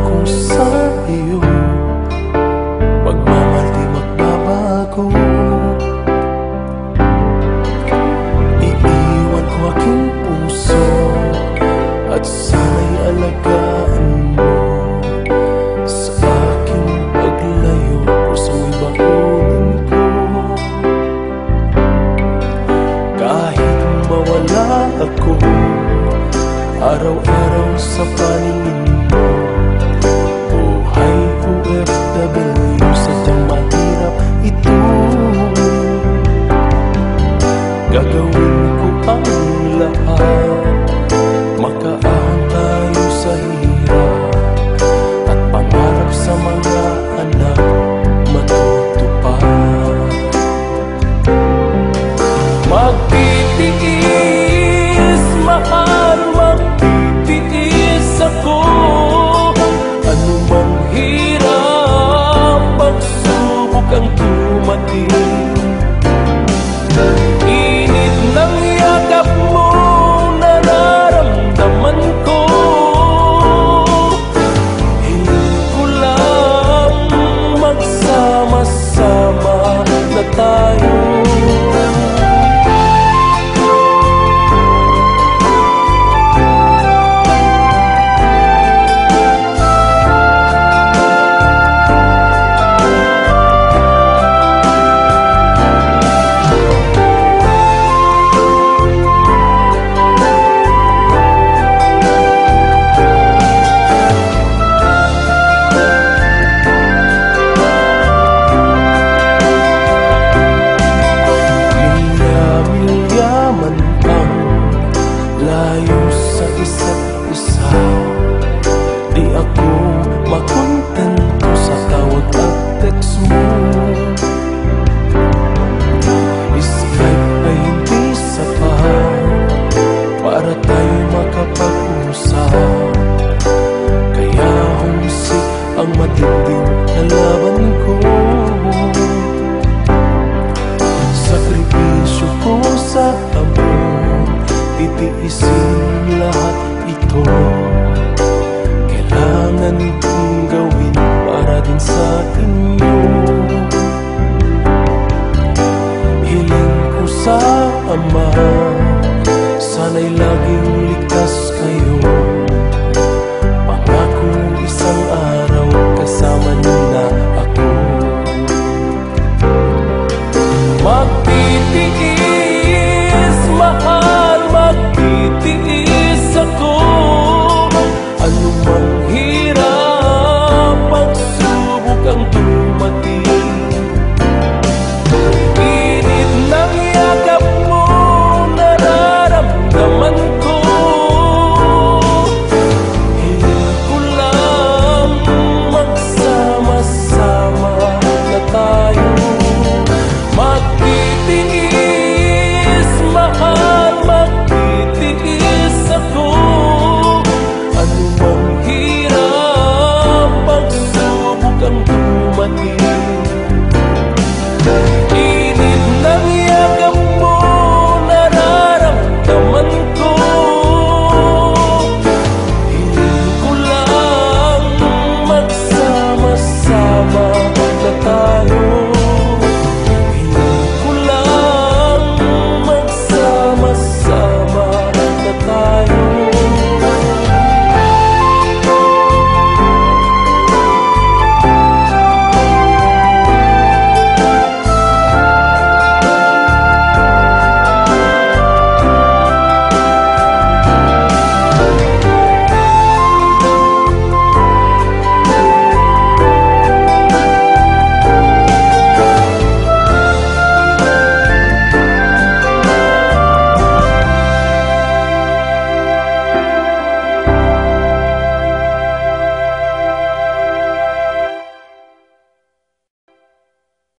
ko sa iyo, pagmamahal di magbabago. Iiwan ko aking puso at sana'y alagaan mo. Sa aking paglayo, puso'y bakunin ko. Kahit mawala ako araw-araw sa paningin mo, buhay OFW, sadyang mahirap ito. Gagawin ko ang lahat, makaahon tayo sa hirap, at pangarap sa mga anak matutupad. Magtitiis, mahal, magtitiis ako. Anumang hirap, pagsubok ang dumating. Init ng yakap mo, nararamdaman ko. Hiling ko lang magsama-sama na tayo. Layo sa isa't isa, di ako makontento sa tawag at text mo. Skype ay hindi sapat para tayo makapag-usap, kaya humsik ang matinding na laban